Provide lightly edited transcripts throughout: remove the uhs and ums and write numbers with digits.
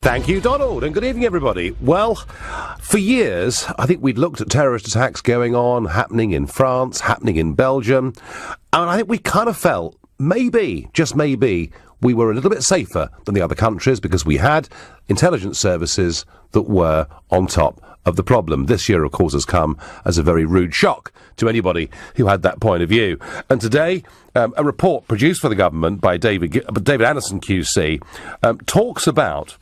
Thank you, Donald, and good evening, everybody. Well, for years, I think we'd looked at terrorist attacks going on, happening in France, happening in Belgium, and I think we kind of felt, maybe, just maybe, we were a little bit safer than the other countries because we had intelligence services that were on top of the problem. This year, of course, has come as a very rude shock to anybody who had that point of view. And today, a report produced for the government by David Anderson QC talks about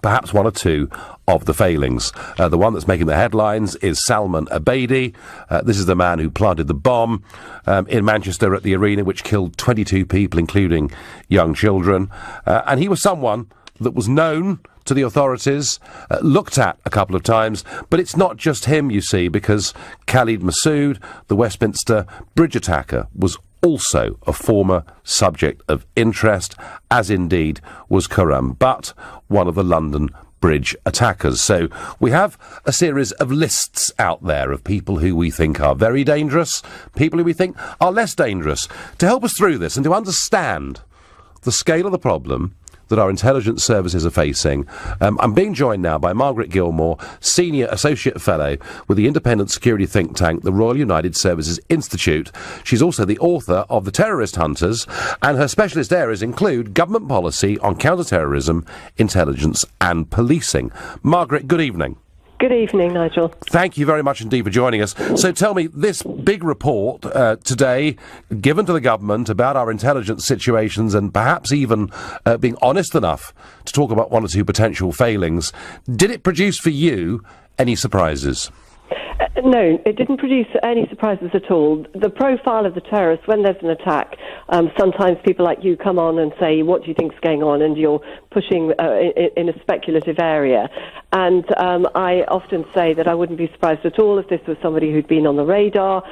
perhaps one or two of the failings. The one that's making the headlines is Salman Abedi. This is the man who planted the bomb in Manchester at the arena, which killed 22 people, including young children. And he was someone that was known to the authorities, looked at a couple of times, but it's not just him, you see, because Khalid Masood, the Westminster bridge attacker, was also a former subject of interest, as indeed was Khurram Butt, one of the London bridge attackers. So we have a series of lists out there of people who we think are very dangerous, people who we think are less dangerous. To help us through this and to understand the scale of the problem that our intelligence services are facing, I'm being joined now by Margaret Gilmore, Senior Associate Fellow with the independent security think tank, the Royal United Services Institute. She's also the author of The Terrorist Hunters, and her specialist areas include government policy on counter-terrorism, intelligence and policing. Margaret, good evening. Good evening, Nigel. Thank you very much indeed for joining us. So tell me, this big report today given to the government about our intelligence situations and perhaps even being honest enough to talk about one or two potential failings, did it produce for you any surprises? No, it didn't produce any surprises at all. The profile of the terrorists, when there's an attack, sometimes people like you come on and say, what do you think's going on? And you're pushing in a speculative area. And I often say that I wouldn't be surprised at all if this was somebody who'd been on the radar,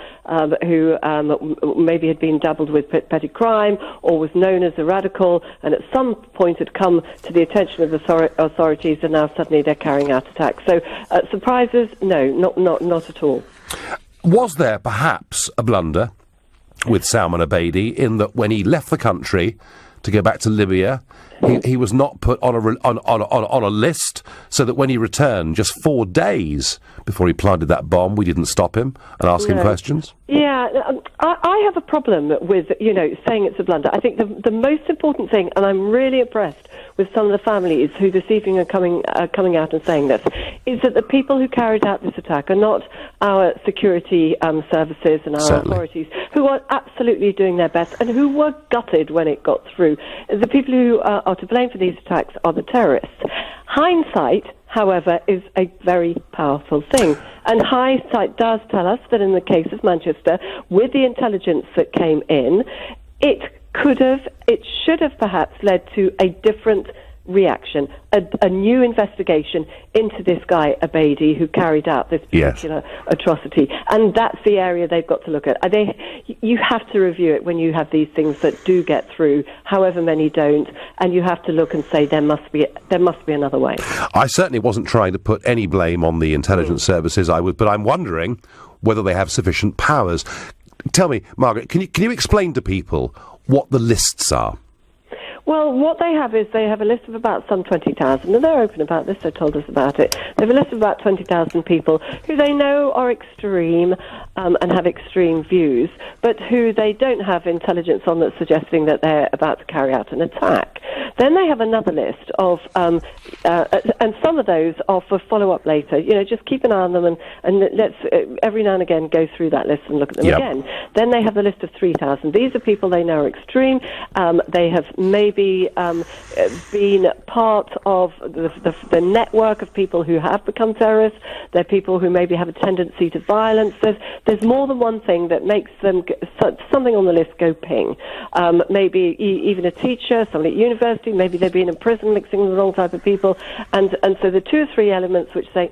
who maybe had been dabbled with petty crime or was known as a radical, and at some point had come to the attention of the authorities, and now suddenly they're carrying out attacks. So surprises, no, not at all. Was there perhaps a blunder with Salman Abedi in that when he left the country to go back to Libya, he was not put on a list, so that when he returned just 4 days before he planted that bomb, we didn't stop him and ask him questions? Yeah, I have a problem with, saying it's a blunder. I think the most important thing, and I'm really impressed with some of the families who this evening are coming out and saying this, is that the people who carried out this attack are not our security services and our authorities, who are absolutely doing their best and who were gutted when it got through. The people who are to blame for these attacks are the terrorists. Hindsight, however, is a very powerful thing. And hindsight does tell us that in the case of Manchester, with the intelligence that came in, it should have perhaps led to a different reaction, a new investigation into this guy, Abedi, who carried out this particular atrocity. And that's the area they've got to look at. You have to review it when you have these things that do get through, however many don't, and you have to look and say there must be another way. I certainly wasn't trying to put any blame on the intelligence services, but I'm wondering whether they have sufficient powers. Tell me, Margaret, can you explain to people what the lists are? Well, what they have is they have a list of about some 20,000, and they're open about this, they told us about it. They have a list of about 20,000 people who they know are extreme and have extreme views, but who they don't have intelligence on that's suggesting that they're about to carry out an attack. Then they have another list of, and some of those are for follow-up later. Just keep an eye on them and let's every now and again go through that list and look at them again. Then they have the list of 3,000. These are people they know are extreme. They have maybe been part of the network of people who have become terrorists. They're people who maybe have a tendency to violence. There's more than one thing that makes them something on the list go ping. Maybe even a teacher, somebody at university, maybe they've been in prison mixing with the wrong type of people. And so the 2 or 3 elements which say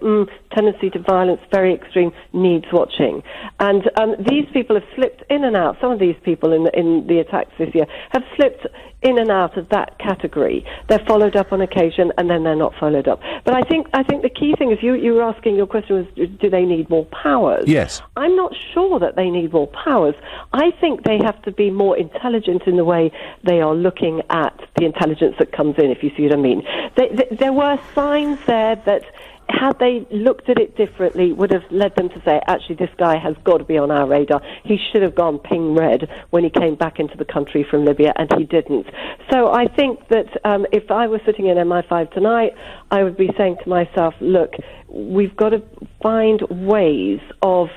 tendency to violence, very extreme, needs watching. And these people have slipped in and out. Some of these people in the attacks this year have slipped in and out out of that category. They're followed up on occasion, and then they're not followed up. But I think the key thing is you were asking, your question was, do they need more powers? Yes. I'm not sure that they need more powers. I think they have to be more intelligent in the way they are looking at the intelligence that comes in, if you see what I mean. There were signs there that, had they looked at it differently, would have led them to say, actually, this guy has got to be on our radar. He should have gone ping red when he came back into the country from Libya, and he didn't. So I think that if I were sitting in MI5 tonight, I would be saying to myself, look, we've got to find ways of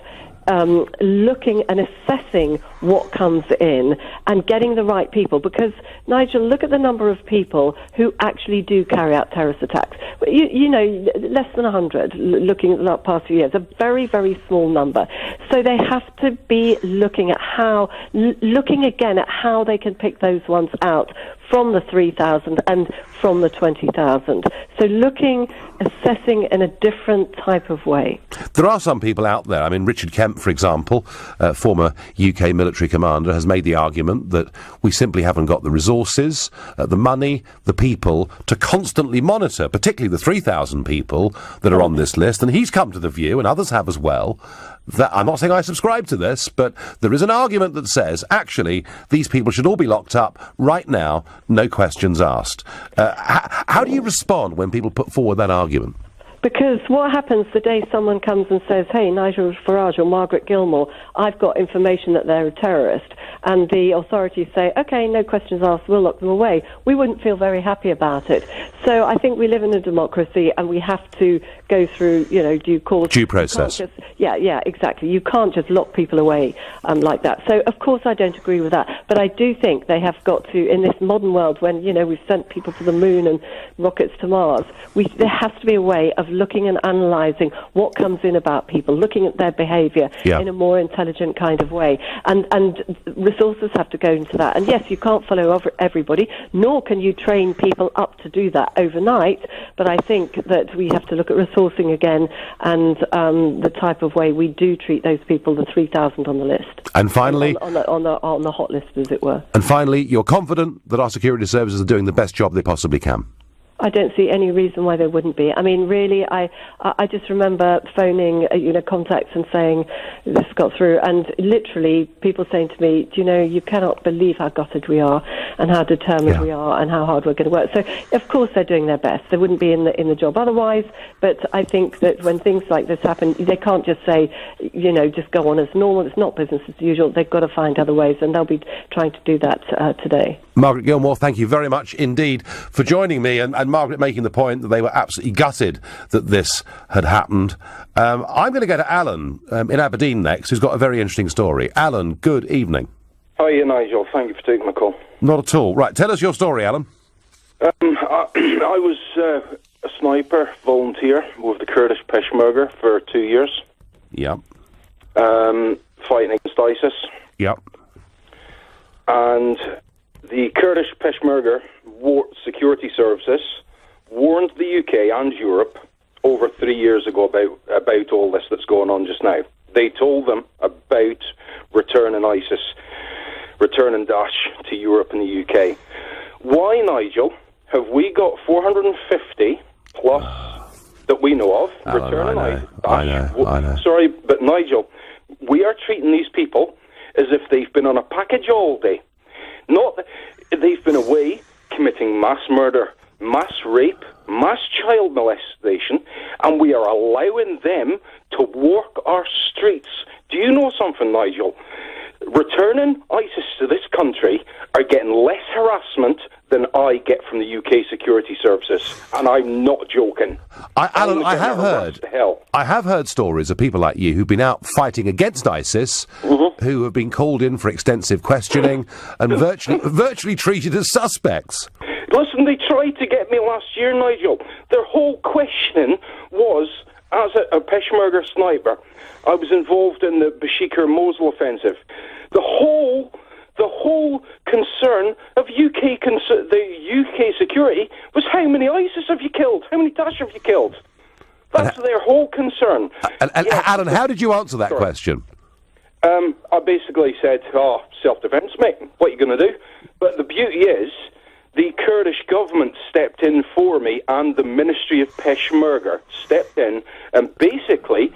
looking and assessing what comes in and getting the right people. Because, Nigel, look at the number of people who actually do carry out terrorist attacks. You know, less than 100, looking at the past few years, a very, very small number. So they have to be looking again at how they can pick those ones out from the 3,000 and from the 20,000. So assessing in a different type of way. There are some people out there. I mean, Richard Kemp, for example, former UK military commander, has made the argument that we simply haven't got the resources, the money, the people to constantly monitor, particularly the 3,000 people that are on this list. And he's come to the view, and others have as well, that, I'm not saying I subscribe to this, but there is an argument that says, actually, these people should all be locked up right now, no questions asked. How do you respond when people put forward that argument? Because what happens the day someone comes and says, hey, Nigel Farage or Margaret Gilmore, I've got information that they're a terrorist, and the authorities say, OK, no questions asked, we'll lock them away, we wouldn't feel very happy about it. So I think we live in a democracy, and we have to go through, due process. Yeah, exactly. You can't just lock people away like that. So, of course, I don't agree with that. But I do think they have got to, in this modern world when, we've sent people to the moon and rockets to Mars, there has to be a way of looking and analysing what comes in about people, looking at their behaviour in a more intelligent kind of way. And resources have to go into that. And, yes, you can't follow everybody, nor can you train people up to do that overnight. But I think that we have to look at resourcing again and the type of way we do treat those people, the 3,000 on the list. And finally, on the hot list, as it were. And finally, you're confident that our security services are doing the best job they possibly can? I don't see any reason why they wouldn't be. I mean, really, I just remember phoning, contacts and saying, this got through, and literally people saying to me, you cannot believe how gutted we are and how determined we are and how hard we're going to work. So, of course, they're doing their best. They wouldn't be in the job otherwise, but I think that when things like this happen, they can't just say, just go on as normal. It's not business as usual. They've got to find other ways, and they'll be trying to do that today. Margaret Gilmore, thank you very much indeed for joining me, and Margaret making the point that they were absolutely gutted that this had happened. I'm going to go to Alan in Aberdeen next, who's got a very interesting story. Alan, good evening. Hi, Nigel. Thank you for taking my call. Not at all. Right, tell us your story, Alan. I was a sniper volunteer with the Kurdish Peshmerga for 2 years. Yep. Fighting against ISIS. Yep. And the Kurdish Peshmerga security services warned the UK and Europe over 3 years ago about all this that's going on just now. They told them about returning ISIS, returning Daesh to Europe and the UK. Why, Nigel, have we got 450 plus that we know of returning ISIS? I know. Sorry, but Nigel, we are treating these people as if they've been on a package all day. Not that they've been away committing mass murder, mass rape, mass child molestation, and we are allowing them to walk our streets. Do you know something, Nigel? Returning ISIS to this country are getting less harassment than I get from the UK security services, and I'm not joking. Alan, I have heard stories of people like you who've been out fighting against ISIS, who have been called in for extensive questioning and virtually treated as suspects. Listen, they tried to get me last year, Nigel. Their whole questioning was, as a Peshmerga sniper, I was involved in the Bashikir-Mosul offensive. The whole concern of the UK security was how many ISIS have you killed? How many Daesh have you killed? That's their whole concern. Alan, how did you answer that question? I basically said, self-defence, mate. What are you going to do? But the beauty is, the Kurdish government stepped in for me, and the Ministry of Peshmerga stepped in and basically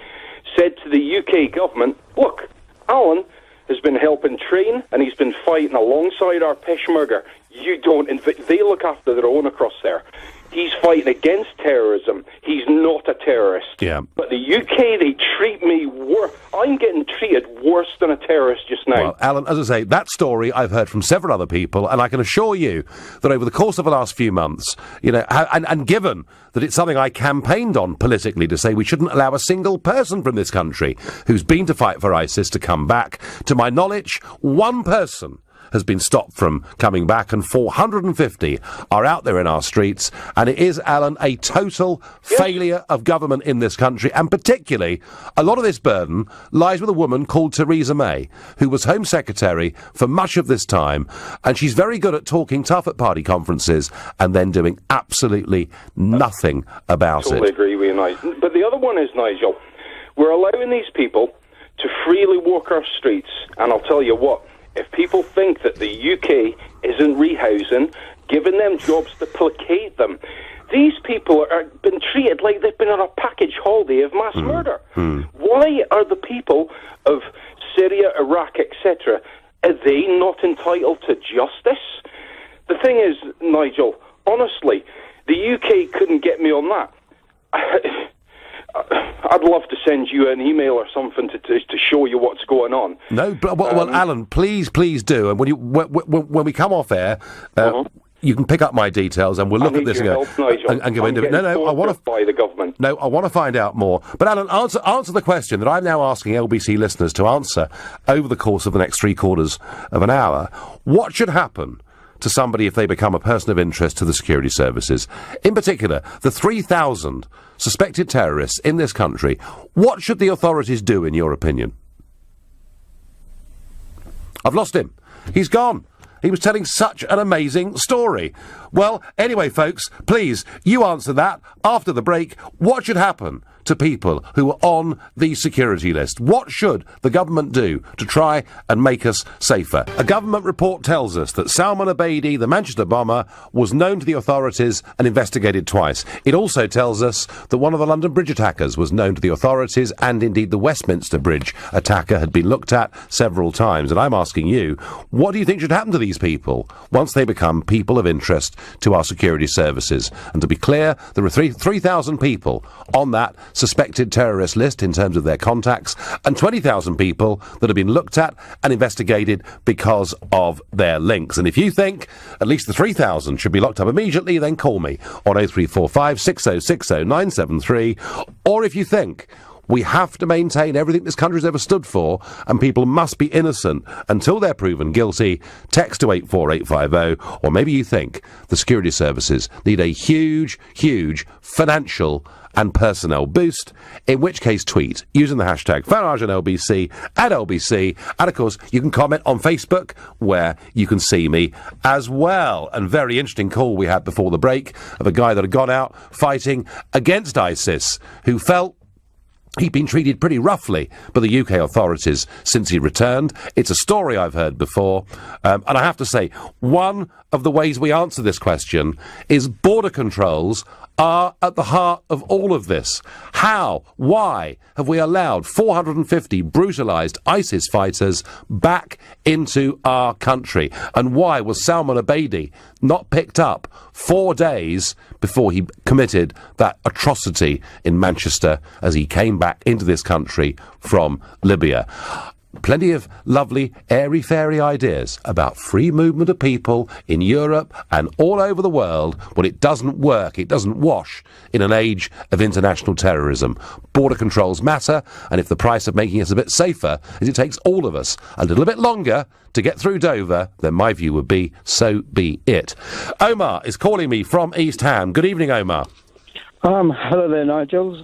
said to the UK government, look, Alan has been helping train and he's been fighting alongside our Peshmerga. You don't they look after their own across there. He's fighting against terrorism. He's not a terrorist. Yeah. But the UK, they treat me worse. I'm getting treated worse than a terrorist just now. Well, Alan, as I say, that story I've heard from several other people, and I can assure you that over the course of the last few months, you know, and given that it's something I campaigned on politically to say we shouldn't allow a single person from this country who's been to fight for ISIS to come back, to my knowledge, one person has been stopped from coming back, and 450 are out there in our streets. And it is, Alan, a total failure of government in this country, and particularly a lot of this burden lies with a woman called Theresa May, who was Home Secretary for much of this time, and she's very good at talking tough at party conferences and then doing absolutely nothing about it. Totally agree with you, Nigel. But the other one is, Nigel, we're allowing these people to freely walk our streets, and I'll tell you what, if people think that the UK isn't rehousing, giving them jobs to placate them, these people are been treated like they've been on a package holiday of mass murder. Why are the people of Syria, Iraq, etc., are they not entitled to justice? The thing is, Nigel, honestly, the UK couldn't get me on that. I'd love to send you an email or something to show you what's going on. No, but well, Alan, please do. And when we come off air, you can pick up my details, and we'll look at this and go into it. No, I want to by the government. No, I want to find out more. But Alan, answer the question that I'm now asking LBC listeners to answer over the course of the next 3/4 of an hour. What should happen to somebody if they become a person of interest to the security services? In particular, the 3,000 suspected terrorists in this country. What should the authorities do, in your opinion? I've lost him. He's gone. He was telling such an amazing story. Well, anyway, folks, please, you answer that after the break. What should happen to people who are on the security list? What should the government do to try and make us safer? A government report tells us that Salman Abedi, the Manchester bomber, was known to the authorities and investigated twice. It also tells us that one of the London Bridge attackers was known to the authorities, and indeed the Westminster Bridge attacker had been looked at several times. And I'm asking you, what do you think should happen to these people once they become people of interest to our security services? And to be clear, there are 3,000 people on that suspected terrorist list in terms of their contacts, and 20,000 people that have been looked at and investigated because of their links. And if you think at least the 3,000 should be locked up immediately, then call me on 0345 6060 973, or if you think we have to maintain everything this country's ever stood for, and people must be innocent until they're proven guilty, text to 84850, or maybe you think the security services need a huge financial and personnel boost, in which case tweet using the hashtag Farage and LBC at LBC, and of course you can comment on Facebook where you can see me as well. And very interesting call we had before the break of a guy that had gone out fighting against ISIS, who felt he'd been treated pretty roughly by the UK authorities since he returned. It's a story I've heard before. And I have to say, one of the ways we answer this question is border controls are at the heart of all of this. How, why have we allowed 450 brutalised ISIS fighters back into our country? And why was Salman Abedi not picked up 4 days before he committed that atrocity in Manchester as he came back into this country from Libya? Plenty of lovely, airy-fairy ideas about free movement of people in Europe and all over the world, but it doesn't work, it doesn't wash in an age of international terrorism. Border controls matter, and if the price of making us a bit safer is it takes all of us a little bit longer to get through Dover, then my view would be, so be it. Omar is calling me from East Ham. Good evening, Omar. Hello there, Nigel.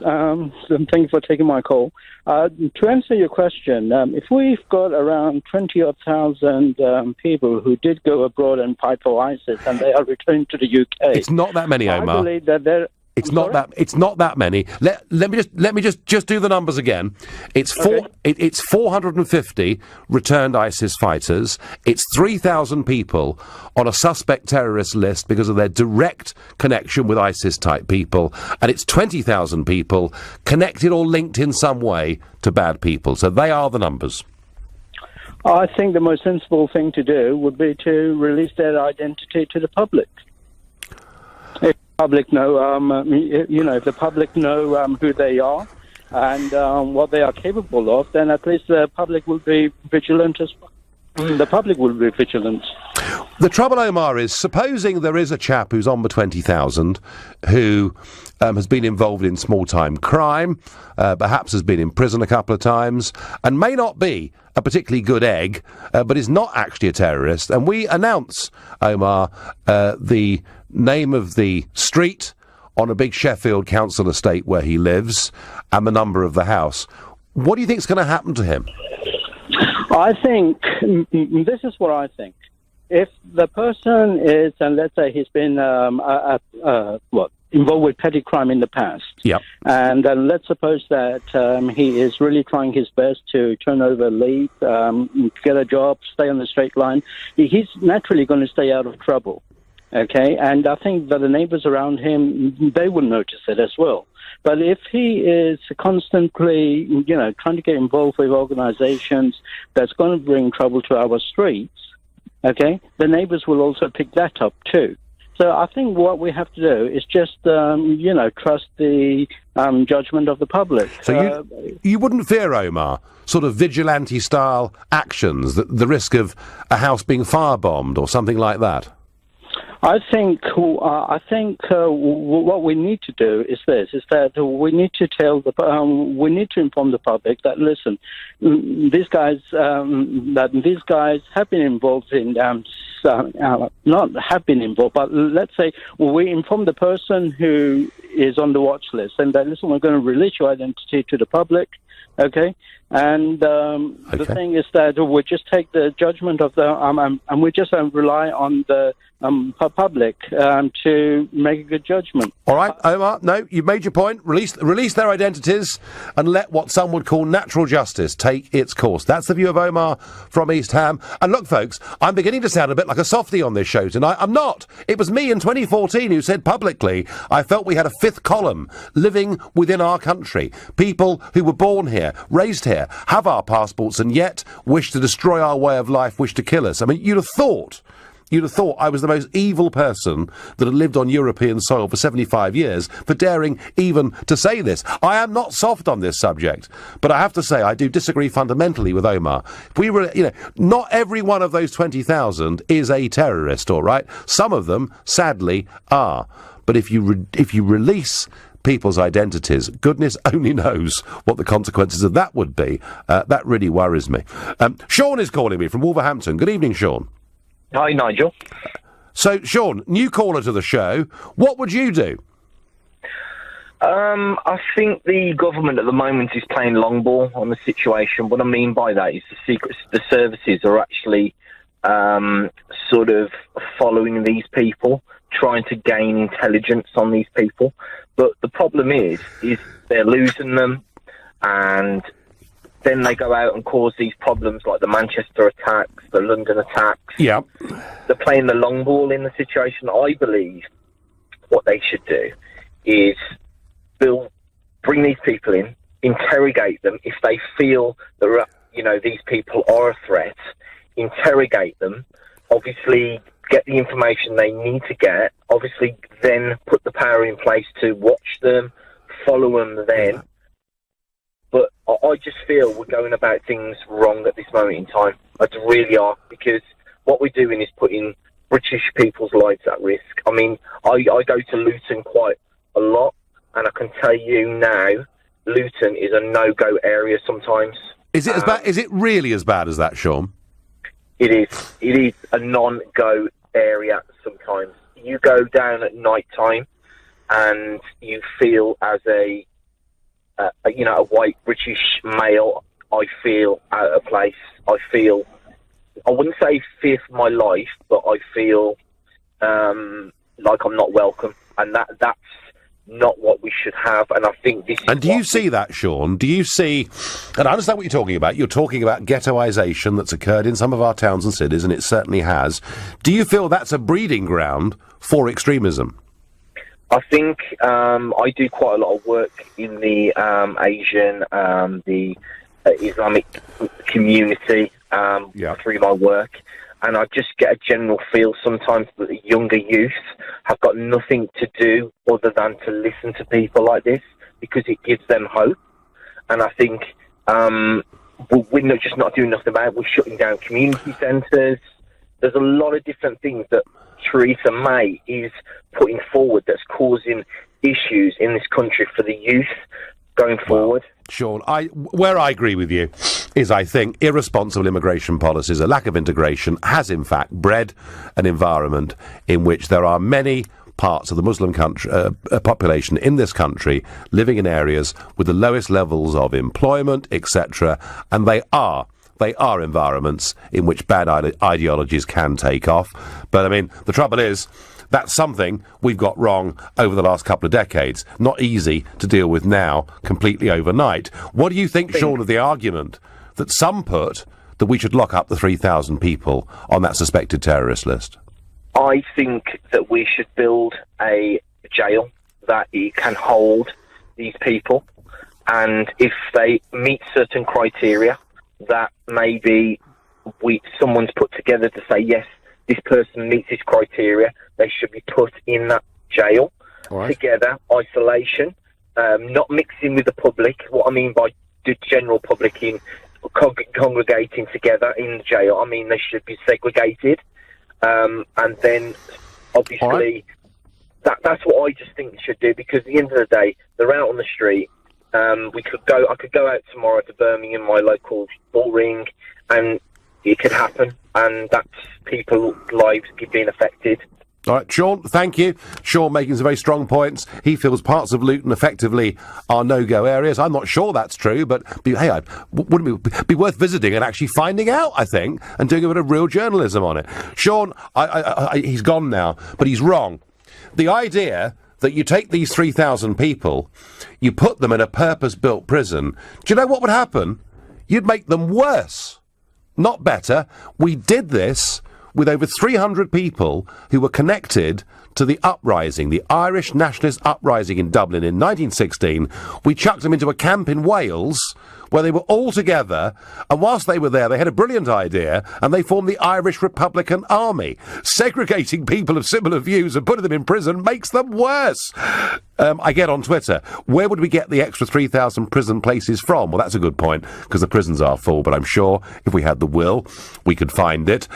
Thank you for taking my call. To answer your question, if we've got around 20,000 people who did go abroad and fight for ISIS and they are returning to the UK... It's not that many, Omar. I believe that It's not that many. Let me just do the numbers again. It's 450 returned ISIS fighters. It's 3,000 people on a suspect terrorist list because of their direct connection with ISIS-type people, and it's 20,000 people connected or linked in some way to bad people. So they are the numbers. I think the most sensible thing to do would be to release their identity to the public. Public know, if the public know who they are and what they are capable of, then at least the public will be vigilant as well. The public will be vigilant. The trouble, Omar, is supposing there is a chap who's on the 20,000 who has been involved in small-time crime, perhaps has been in prison a couple of times, and may not be a particularly good egg, but is not actually a terrorist, and we announce, Omar, the name of the street on a big Sheffield council estate where he lives and the number of the house. What do you think is going to happen to him? I think, this is what I think. If the person is, and let's say he's been involved with petty crime in the past, yep. And let's suppose that he is really trying his best to turn over a lead, get a job, stay on the straight line, he's naturally going to stay out of trouble. Okay, and I think that the neighbors around him, they will notice it as well. But if he is constantly, trying to get involved with organizations that's going to bring trouble to our streets, okay, the neighbors will also pick that up too. So I think what we have to do is just, trust the judgment of the public. So you wouldn't fear, Omar, sort of vigilante-style actions, the risk of a house being firebombed or something like that? I think what we need to do is that we need to we need to inform the public that, listen, these guys have been involved in not have been involved, but let's say we inform the person who is on the watch list and that, listen, we're going to release your identity to the public, okay? And the thing is that we just take the judgment of the and we just rely on the public to make a good judgment. All right, Omar, no, you've made your point. Release their identities and let what some would call natural justice take its course. That's the view of Omar from East Ham. And look, folks, I'm beginning to sound a bit like a softie on this show tonight. I'm not. It was me in 2014 who said publicly I felt we had a fifth column living within our country. People who were born here, raised here, have our passports and yet wish to destroy our way of life, wish to kill us. I mean, you'd have thought I was the most evil person that had lived on European soil for 75 years for daring even to say this. I am not soft on this subject, but I have to say I do disagree fundamentally with Omar. Not every one of those 20,000 is a terrorist, all right? Some of them, sadly, are. But if you release people's identities, goodness only knows what the consequences of that would be. That really worries me. Sean is calling me from Wolverhampton. Good evening, Sean. Hi, Nigel. So, Sean, new caller to the show. What would you do? I think the government at the moment is playing long ball on the situation. What I mean by that is the services are actually sort of following these people, trying to gain intelligence on these people. But the problem is they're losing them, and then they go out and cause these problems like the Manchester attacks, the London attacks. Yeah. They're playing the long ball in the situation. I believe what they should do is bring these people in, interrogate them. If they feel that, these people are a threat, interrogate them, obviously get the information they need to get, obviously then put the power in place to watch them, follow them then. But I just feel we're going about things wrong at this moment in time. I really are, because what we're doing is putting British people's lives at risk. I mean, I go to Luton quite a lot, and I can tell you now, Luton is a no-go area sometimes. Is it as bad? Is it really as bad as that, Sean? It is. It is a non-go area sometimes. You go down at night time, and you feel as a white British male, I feel out of place. I wouldn't say fear for my life, but I feel like I'm not welcome. And that's not what we should have, and I think this is... And do you see that, Sean? Do you see... And I understand what you're talking about. You're talking about ghettoisation that's occurred in some of our towns and cities, and it certainly has. Do you feel that's a breeding ground for extremism? I think I do quite a lot of work in the Asian, the Islamic community through my work, and I just get a general feel sometimes that the younger youth have got nothing to do other than to listen to people like this because it gives them hope. And I think we're not just not doing nothing about it. We're shutting down community centres. There's a lot of different things that Theresa May is putting forward that's causing issues in this country for the youth going forward. Sean, where I agree with you is I think irresponsible immigration policies, a lack of integration, has in fact bred an environment in which there are many parts of the Muslim country, population in this country living in areas with the lowest levels of employment, etc., and they are environments in which bad ideologies can take off. But, I mean, the trouble is, that's something we've got wrong over the last couple of decades. Not easy to deal with now, completely overnight. What do you think, Sean, of the argument that some put that we should lock up the 3,000 people on that suspected terrorist list? I think that we should build a jail that can hold these people, and if they meet certain criteria that maybe someone's put together to say, yes, this person meets this criteria, they should be put in that jail together, isolation, not mixing with the public. What I mean by the general public in congregating together in the jail, I mean they should be segregated. And then, obviously, that's what I just think they should do, because at the end of the day, they're out on the street. I could go out tomorrow to Birmingham, my local bull ring, and it could happen, and that's people's lives being affected. All right, Sean, thank you. Sean making some very strong points. He feels parts of Luton effectively are no-go areas. I'm not sure that's true, but wouldn't it be worth visiting and actually finding out, I think, and doing a bit of real journalism on it. Sean, he's gone now, but he's wrong. The idea that you take these 3,000 people, you put them in a purpose-built prison, do you know what would happen? You'd make them worse, not better. We did this with over 300 people who were connected to the uprising, the Irish nationalist uprising in Dublin in 1916. We chucked them into a camp in Wales where they were all together, and whilst they were there, they had a brilliant idea, and they formed the Irish Republican Army. Segregating people of similar views and putting them in prison makes them worse. I get on Twitter, where would we get the extra 3,000 prison places from? Well, that's a good point, because the prisons are full, but I'm sure if we had the will, we could find it.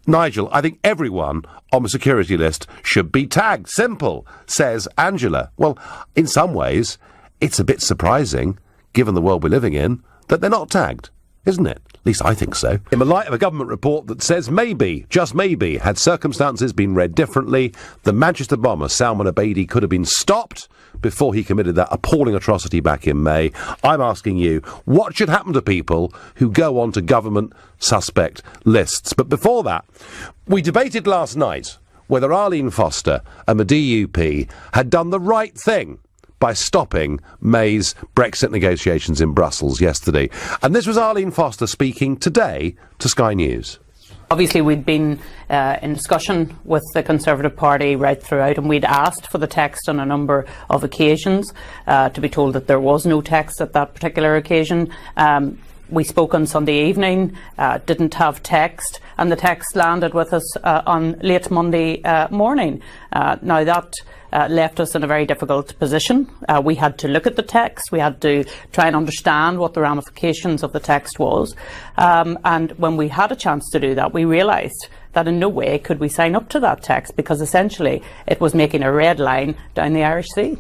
Nigel, I think everyone on the security list should be tagged. Simple, says Angela. Well, in some ways, it's a bit surprising, given the world we're living in, that they're not tagged, isn't it? At least I think so. In the light of a government report that says maybe, just maybe, had circumstances been read differently, the Manchester bomber Salman Abedi could have been stopped before he committed that appalling atrocity back in May. I'm asking you, what should happen to people who go on to government suspect lists? But before that, we debated last night whether Arlene Foster and the DUP had done the right thing by stopping May's Brexit negotiations in Brussels yesterday. And this was Arlene Foster speaking today to Sky News. Obviously, we'd been in discussion with the Conservative Party right throughout, and we'd asked for the text on a number of occasions, to be told that there was no text at that particular occasion. We spoke on Sunday evening, didn't have text, and the text landed with us on late Monday morning. Now that left us in a very difficult position. We had to look at the text, we had to try and understand what the ramifications of the text was, and when we had a chance to do that, we realised that in no way could we sign up to that text, because essentially it was making a red line down the Irish Sea.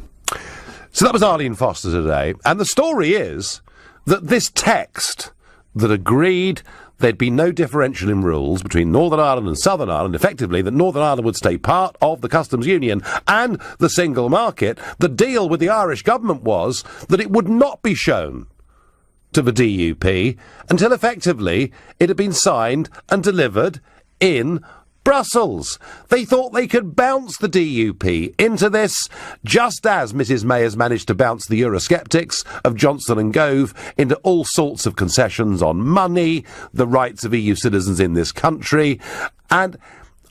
So that was Arlene Foster today, and the story is that this text that agreed there'd be no differential in rules between Northern Ireland and Southern Ireland, effectively that Northern Ireland would stay part of the customs union and the single market, the deal with the Irish government was that it would not be shown to the DUP until effectively it had been signed and delivered in Brussels. They thought they could bounce the DUP into this, just as Mrs May has managed to bounce the Eurosceptics of Johnson and Gove into all sorts of concessions on money, the rights of EU citizens in this country, and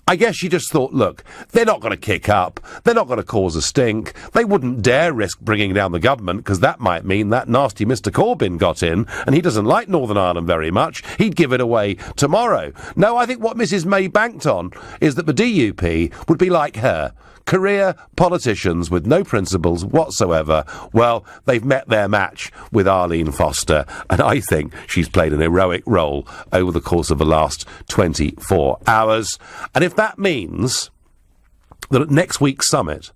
I guess she just thought, look, they're not going to kick up, they're not going to cause a stink, they wouldn't dare risk bringing down the government, because that might mean that nasty Mr Corbyn got in, and he doesn't like Northern Ireland very much, he'd give it away tomorrow. No, I think what Mrs May banked on is that the DUP would be like her, career politicians with no principles whatsoever. Well, they've met their match with Arlene Foster, and I think she's played an heroic role over the course of the last 24 hours. And if that means that at next week's summit,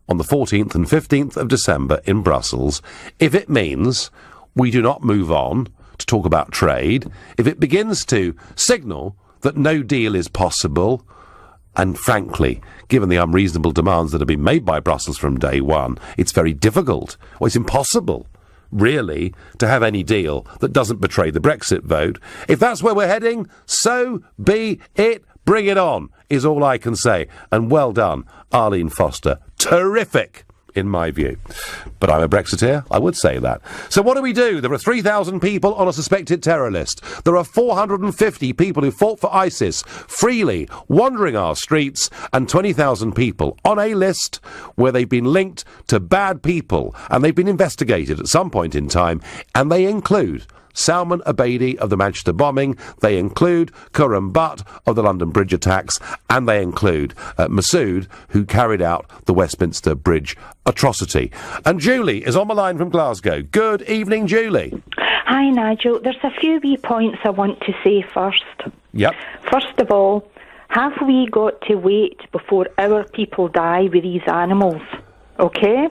on the 14th and 15th of December in Brussels, if it means we do not move on to talk about trade, if it begins to signal that no deal is possible, and frankly, given the unreasonable demands that have been made by Brussels from day one, it's very difficult, or it's impossible, really, to have any deal that doesn't betray the Brexit vote. If that's where we're heading, so be it. Bring it on, is all I can say. And well done, Arlene Foster. Terrific, in my view. But I'm a Brexiteer, I would say that. So what do? There are 3,000 people on a suspected terror list. There are 450 people who fought for ISIS freely wandering our streets, and 20,000 people on a list where they've been linked to bad people, and they've been investigated at some point in time, and they include Salman Abedi of the Manchester bombing, they include Khurram Butt of the London Bridge attacks, and they include Masood, who carried out the Westminster Bridge atrocity. And Julie is on the line from Glasgow. Good evening, Julie. Hi, Nigel. There's a few wee points I want to say first. Yep. First of all, have we got to wait before our people die with these animals? Okay?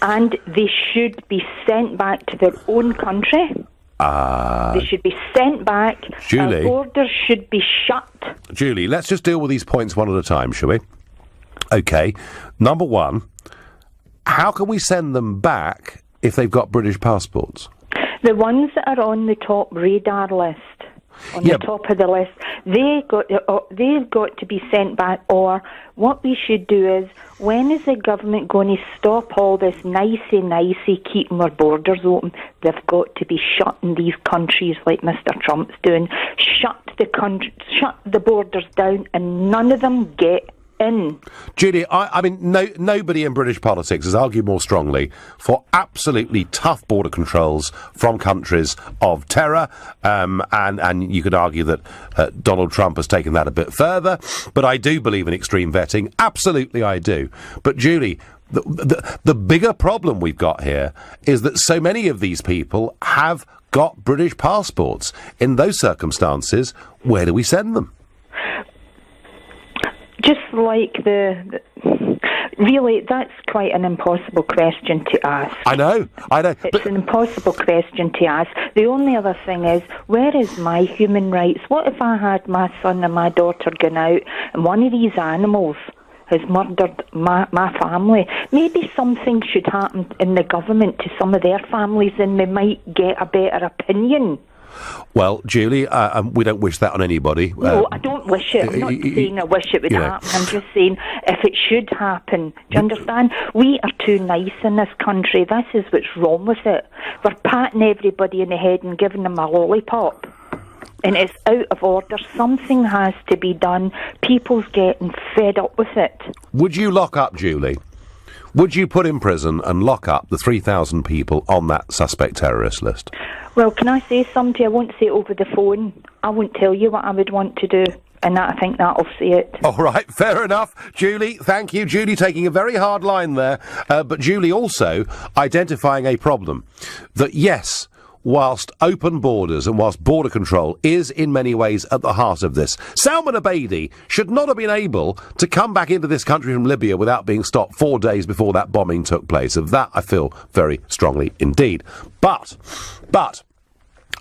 And they should be sent back to their own country. They should be sent back. Julie. Our borders should be shut. Julie, let's just deal with these points one at a time, shall we? OK. Number one, how can we send them back if they've got British passports? The ones that are on the top radar list, on the top of the list, they've got to be sent back. Or what we should do is, when is the government going to stop all this nicey keeping our borders open? They've got to be shut in these countries like Mr Trump's doing. Shut the borders down, and none of them get in. Julie, I mean, nobody in British politics has argued more strongly for absolutely tough border controls from countries of terror, and you could argue that Donald Trump has taken that a bit further, but I do believe in extreme vetting. Absolutely I do. But Julie, the bigger problem we've got here is that so many of these people have got British passports. In those circumstances, where do we send them? Just like really, that's quite an impossible question to ask. I know. It's an impossible question to ask. The only other thing is, where is my human rights? What if I had my son and my daughter gone out and one of these animals has murdered my family? Maybe something should happen in the government to some of their families and they might get a better opinion. Well, Julie, we don't wish that on anybody. No, I don't wish it. I'm not saying I wish it would happen. I'm just saying if it should happen. Do you understand? We are too nice in this country. This is what's wrong with it. We're patting everybody in the head and giving them a lollipop. And it's out of order. Something has to be done. People's getting fed up with it. Would you lock up, Julie? Would you put in prison and lock up the 3,000 people on that suspect terrorist list? Well, can I say something? I won't say it over the phone. I won't tell you what I would want to do. And I think that'll say it. All right, fair enough. Julie, thank you. Julie taking a very hard line there. But Julie also identifying a problem. That, yes, whilst open borders and whilst border control is in many ways at the heart of this, Salman Abedi should not have been able to come back into this country from Libya without being stopped 4 days before that bombing took place. Of that I feel very strongly indeed. But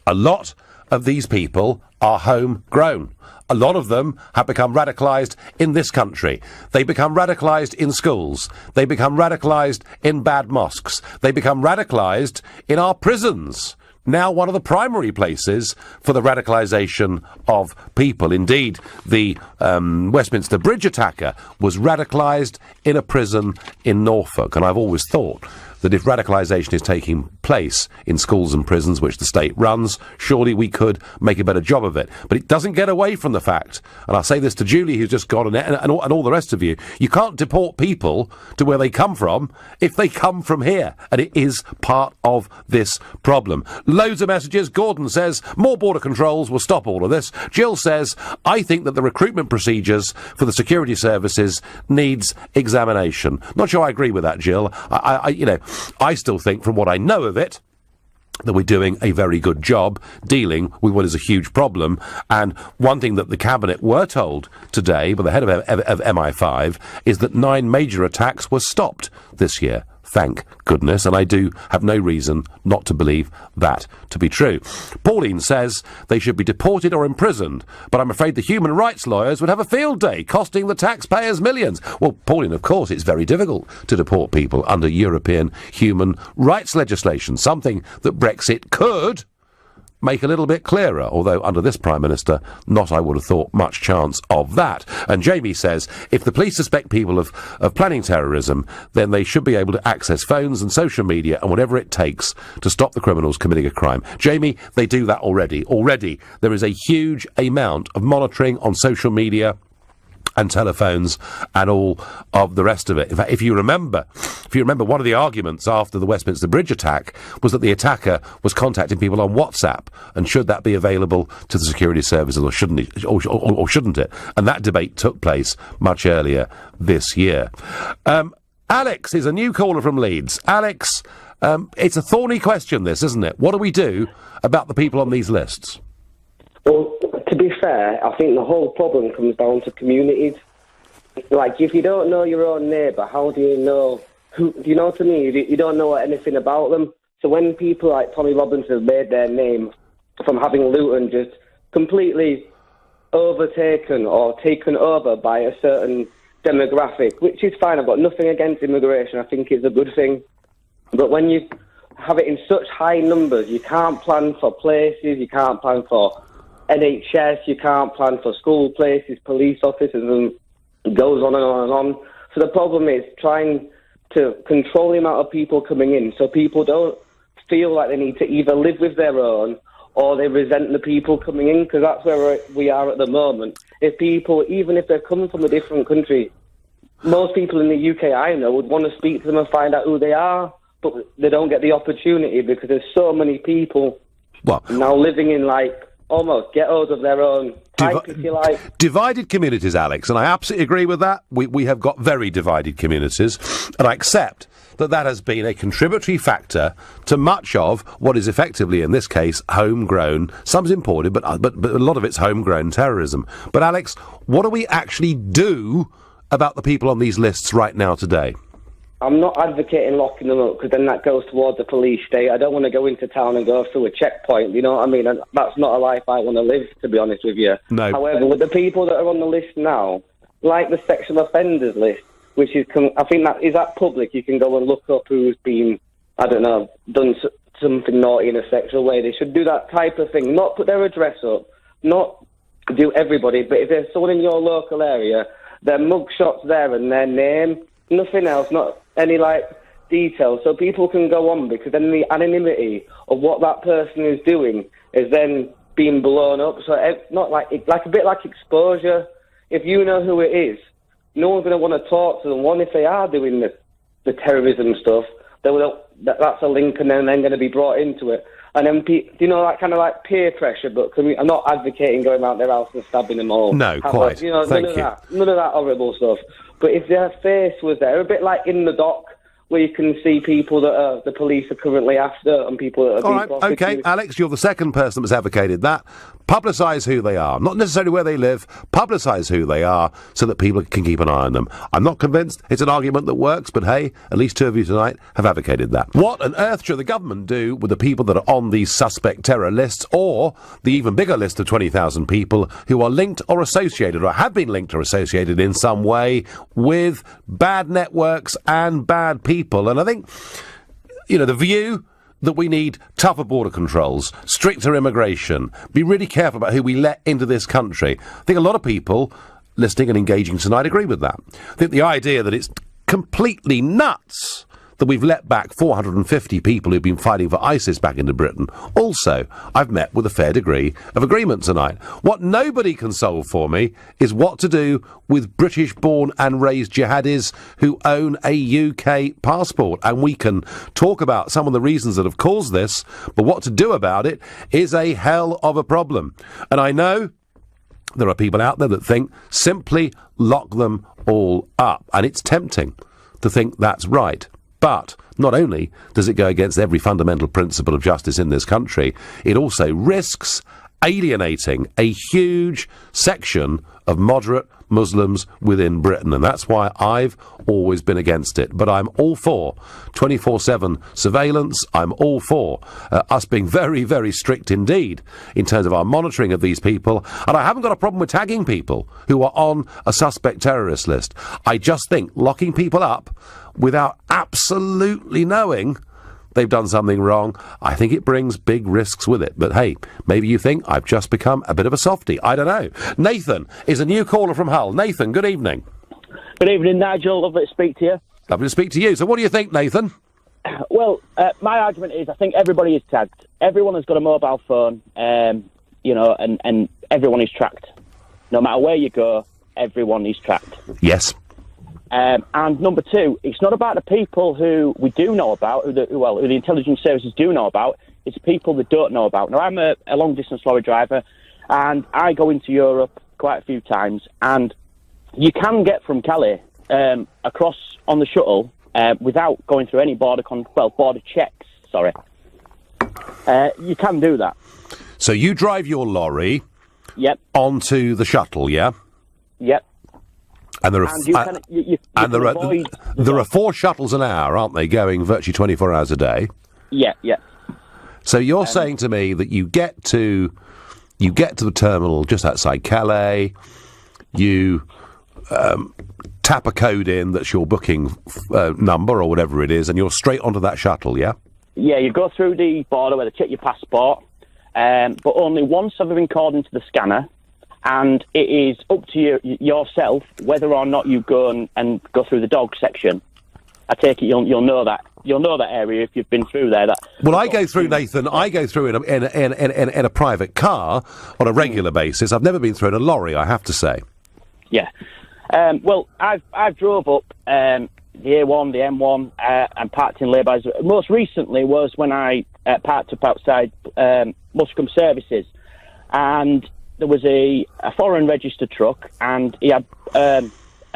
a lot of these people are homegrown. A lot of them have become radicalised in this country. They become radicalised in schools. They become radicalised in bad mosques. They become radicalised in our prisons. now one of the primary places for the radicalisation of people. Indeed, the Westminster Bridge attacker was radicalised in a prison in Norfolk, and I've always thought that if radicalisation is taking place in schools and prisons, which the state runs, surely we could make a better job of it. But it doesn't get away from the fact, and I'll say this to Julie, who's just gone, and all the rest of you, you can't deport people to where they come from if they come from here, and it is part of this problem. Loads of messages. Gordon says, more border controls will stop all of this. Jill says, I think that the recruitment procedures for the security services needs examination. Not sure I agree with that, Jill. I still think, from what I know of it, that we're doing a very good job dealing with what is a huge problem. And one thing that the Cabinet were told today by the head of MI5 is that 9 major attacks were stopped this year. Thank goodness, and I do have no reason not to believe that to be true. Pauline says they should be deported or imprisoned, but I'm afraid the human rights lawyers would have a field day, costing the taxpayers millions. Well, Pauline, of course, it's very difficult to deport people under European human rights legislation, something that Brexit could make a little bit clearer, although under this Prime Minister, not, I would have thought, much chance of that. And Jamie says, if the police suspect people of planning terrorism, then they should be able to access phones and social media and whatever it takes to stop the criminals committing a crime. Jamie, they do that already. Already, there is a huge amount of monitoring on social media and telephones and all of the rest of it. In fact, if you remember, one of the arguments after the Westminster Bridge attack was that the attacker was contacting people on WhatsApp, and should that be available to the security services, or shouldn't it? Or shouldn't it? And that debate took place much earlier this year. Alex is a new caller from Leeds. Alex, it's a thorny question, this, isn't it? What do we do about the people on these lists? Well, to be fair, I think the whole problem comes down to communities. Like, if you don't know your own neighbour, how do you know who? Do you know what I mean? You don't know anything about them. So when people like Tommy Robinson have made their name from having Luton just completely overtaken or taken over by a certain demographic, which is fine, I've got nothing against immigration, I think it's a good thing. But when you have it in such high numbers, you can't plan for places, you can't plan for NHS, you can't plan for school places, police officers, and it goes on and on and on. So the problem is trying to control the amount of people coming in so people don't feel like they need to either live with their own or they resent the people coming in, because that's where we are at the moment. If people, even if they're coming from a different country, most people in the UK I know would want to speak to them and find out who they are, but they don't get the opportunity because there's so many people now living in, like, almost ghettos of their own type, if you like. Divided communities, Alex, and I absolutely agree with that. We have got very divided communities, and I accept that has been a contributory factor to much of what is effectively, in this case, homegrown, some's imported, but a lot of it's homegrown terrorism. But Alex, what do we actually do about the people on these lists right now today? I'm not advocating locking them up, because then that goes towards the police state. I don't want to go into town and go through a checkpoint, you know what I mean? And that's not a life I want to live, to be honest with you. No. However, with the people that are on the list now, like the sexual offenders list, which is, I think that is that public, you can go and look up who's been, I don't know, done something naughty in a sexual way. They should do that type of thing, not put their address up, not do everybody, but if there's someone in your local area, their mugshot's there and their name, nothing else, not any, like, details, so people can go on, because then the anonymity of what that person is doing is then being blown up. So it's not like a bit like exposure. If you know who it is, no one's going to want to talk to them. One, if they are doing the terrorism stuff, that's a link, and then they're going to be brought into it. And then, you know, that kind of like peer pressure, but I'm not advocating going out their house and stabbing them all. No, quite. You know, none of that horrible stuff. But if their face was there, a bit like in the dock, where you can see people that the police are currently after and people that are being prosecuted. OK, Alex, you're the second person that's advocated that. Publicise who they are. Not necessarily where they live. Publicise who they are so that people can keep an eye on them. I'm not convinced it's an argument that works, but hey, at least two of you tonight have advocated that. What on earth should the government do with the people that are on these suspect terror lists, or the even bigger list of 20,000 people who are linked or associated, or have been linked or associated in some way with bad networks and bad people? And I think, you know, The View that we need tougher border controls, stricter immigration, be really careful about who we let into this country. I think a lot of people listening and engaging tonight agree with that. I think the idea that it's completely nuts that we've let back 450 people who've been fighting for ISIS back into Britain. Also, I've met with a fair degree of agreement tonight. What nobody can solve for me is what to do with British-born and raised jihadis who own a UK passport. And we can talk about some of the reasons that have caused this, but what to do about it is a hell of a problem. And I know there are people out there that think simply lock them all up. And it's tempting to think that's right. But not only does it go against every fundamental principle of justice in this country, it also risks alienating a huge section of moderate Muslims within Britain. And that's why I've always been against it. But I'm all for 24/7 surveillance. I'm all for us being very, very strict indeed in terms of our monitoring of these people. And I haven't got a problem with tagging people who are on a suspect terrorist list. I just think locking people up without absolutely knowing they've done something wrong, I think it brings big risks with it. But hey, maybe you think I've just become a bit of a softie. I don't know. Nathan is a new caller from Hull. Nathan, good evening. Good evening, Nigel. Lovely to speak to you. Lovely to speak to you. So what do you think, Nathan? Well, my argument is I think everybody is tagged. Everyone has got a mobile phone, you know, and everyone is tracked. No matter where you go, everyone is tracked. Yes. And number two, it's not about the people who we do know about, who the intelligence services do know about. It's people that don't know about. Now, I'm a long-distance lorry driver, and I go into Europe quite a few times, and you can get from Calais across on the shuttle without going through any border checks. Sorry, you can do that. So you drive your lorry, yep, onto the shuttle, yeah, yep. And there are 4 shuttles an hour, aren't they, going virtually 24 hours a day? Yeah, yeah. So you're saying to me that you get to the terminal just outside Calais, you tap a code in that's your booking number or whatever it is, and you're straight onto that shuttle, yeah? Yeah, you go through the border where they check your passport, but only once have they been called into the scanner. And it is up to yourself whether or not you go and go through the dog section. I take it you'll know that area if you've been through there. Well, I go through, Nathan. I go through in a private car on a regular basis. I've never been through in a lorry, I have to say. Yeah. Well, I've drove up the A1, the M1, and parked in laybys. Most recently was when I parked up outside Muscombe Services, and there was a foreign registered truck, and he had an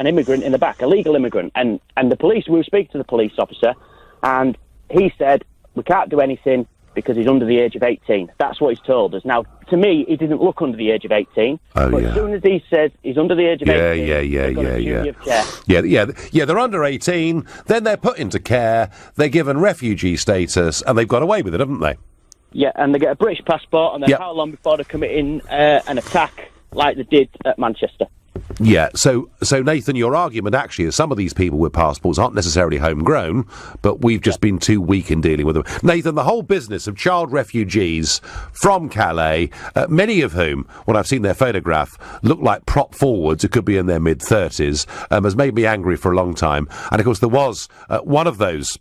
immigrant in the back, a legal immigrant. And the police, we were speaking to the police officer, and he said, we can't do anything because he's under the age of 18. That's what he's told us. Now, to me, he didn't look under the age of 18. Oh, but yeah. as soon as he says he's under the age of 18... Yeah, they're under 18, then they're put into care, they're given refugee status, and they've got away with it, haven't they? Yeah, and they get a British passport, and then how long before they're committing an attack like they did at Manchester? Yeah, so Nathan, your argument actually is some of these people with passports aren't necessarily homegrown, but we've just been too weak in dealing with them. Nathan, the whole business of child refugees from Calais, many of whom, when I've seen their photograph, look like prop forwards who could be in their mid-30s, has made me angry for a long time. And of course there was one of those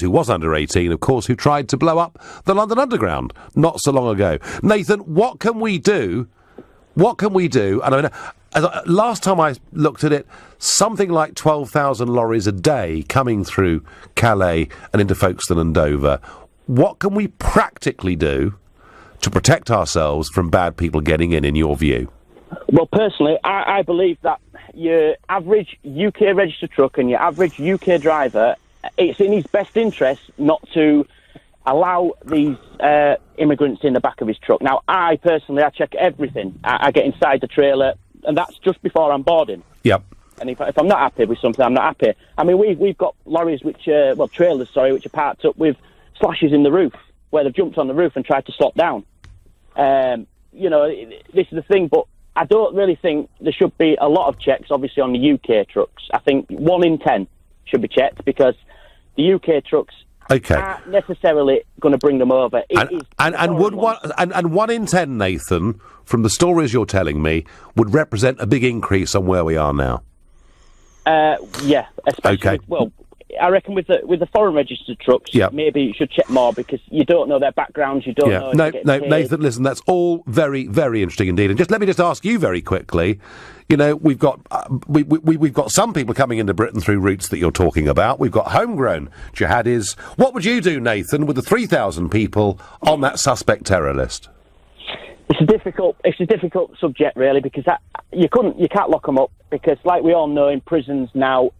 who was under 18, of course, who tried to blow up the London Underground not so long ago. Nathan, what can we do? What can we do? And I mean, last time I looked at it, something like 12,000 lorries a day coming through Calais and into Folkestone and Dover. What can we practically do to protect ourselves from bad people getting in your view? Well, personally, I believe that your average UK registered truck and your average UK driver, it's in his best interest not to allow these immigrants in the back of his truck. Now, I check everything. I get inside the trailer, and that's just before I'm boarding. Yep. And if I'm not happy with something, I'm not happy. I mean, we've got lorries trailers, which are parked up with slashes in the roof, where they've jumped on the roof and tried to slop down. You know, this is the thing, but I don't really think there should be a lot of checks, obviously, on the UK trucks. I think 1 in 10 should be checked, because the UK trucks aren't necessarily going to bring them over. And 1 in 10, Nathan, from the stories you're telling me, would represent a big increase on where we are now. Yeah, especially I reckon with the foreign registered trucks, maybe you should check more because you don't know their backgrounds. You don't know. No, Nathan. Listen, that's all very, very interesting indeed. And let me ask you very quickly. You know, we've got we've got some people coming into Britain through routes that you're talking about. We've got homegrown jihadis. What would you do, Nathan, with the 3,000 people on that suspect terror list? It's a difficult subject, really, because you can't lock them up because, like we all know, in prisons now.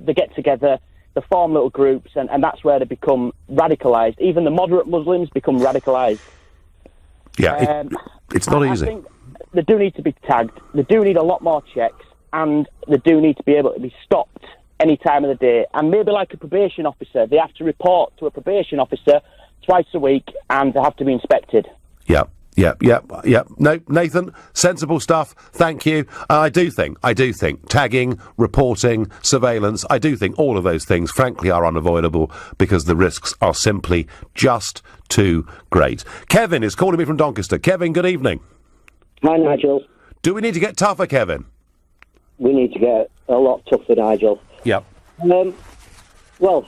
They get together, they form little groups, and that's where they become radicalised. Even the moderate Muslims become radicalised. Yeah, it's not easy. I think they do need to be tagged. They do need a lot more checks, and they do need to be able to be stopped any time of the day. And maybe like a probation officer, they have to report to a probation officer twice a week, and they have to be inspected. Yeah. No, Nathan, sensible stuff. Thank you. I do think tagging, reporting, surveillance, I do think all of those things, frankly, are unavoidable because the risks are simply just too great. Kevin is calling me from Doncaster. Kevin, good evening. Hi, Nigel. Do we need to get tougher, Kevin? We need to get a lot tougher, Nigel. Yep. Well,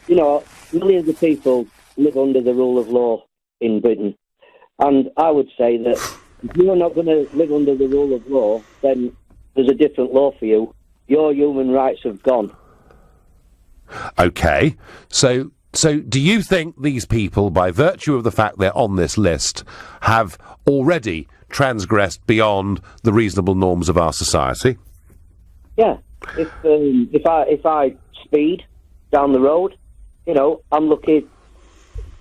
you know, millions of people live under the rule of law in Britain. And I would say that if you're not going to live under the rule of law, then there's a different law for you. Your human rights have gone. OK. So do you think these people, by virtue of the fact they're on this list, have already transgressed beyond the reasonable norms of our society? Yeah. If I speed down the road, you know, I'm lucky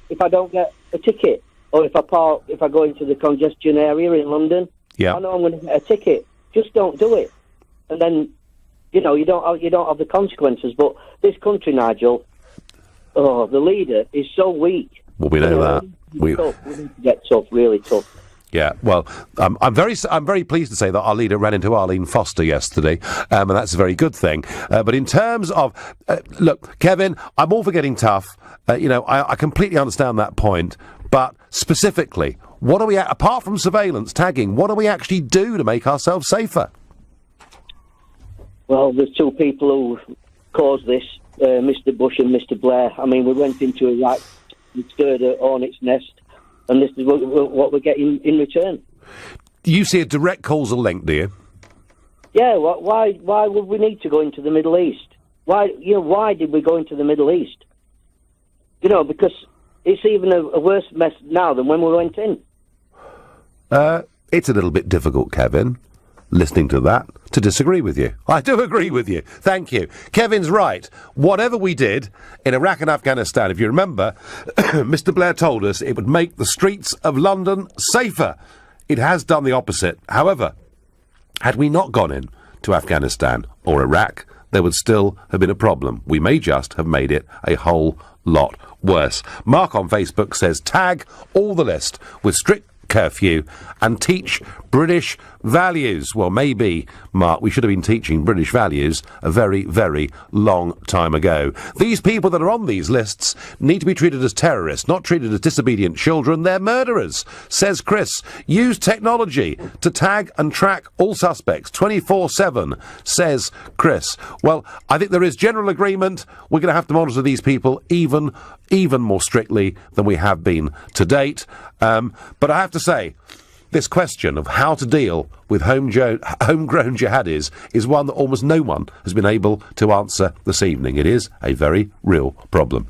if I don't get a ticket. Or if I go into the congestion area in London, I know I'm going to get a ticket. Just don't do it, and then, you know, you don't have the consequences. But this country, Nigel, the leader is so weak. Well, we know that. We need to get tough, really tough. Yeah, well, I'm very pleased to say that our leader ran into Arlene Foster yesterday, and that's a very good thing. But in terms of, look, Kevin, I'm all for getting tough. You know, I completely understand that point. But specifically, what do we, apart from surveillance, tagging, what do we actually do to make ourselves safer? Well, there's two people who caused this, Mr. Bush and Mr. Blair. I mean, we went into Iraq and stirred a hornet's nest, and this is what we're getting in return. Do you see a direct causal link, do you? Yeah, why would we need to go into the Middle East? Why did we go into the Middle East? You know, because it's even a worse mess now than when we went in. It's a little bit difficult, Kevin, listening to that, to disagree with you. I do agree with you. Thank you. Kevin's right. Whatever we did in Iraq and Afghanistan, if you remember, Mr. Blair told us it would make the streets of London safer. It has done the opposite. However, had we not gone in to Afghanistan or Iraq, there would still have been a problem. We may just have made it a whole lot worse. Mark on Facebook says, tag all the list with strict curfew and teach British values. Well, maybe, Mark, we should have been teaching British values a very, very long time ago. These people that are on these lists need to be treated as terrorists, not treated as disobedient children. They're murderers, says Chris. Use technology to tag and track all suspects 24/7, says Chris. Well, I think there is general agreement. We're going to have to monitor these people even more strictly than we have been to date. But I have to say, this question of how to deal with homegrown jihadis is one that almost no one has been able to answer this evening. It is a very real problem.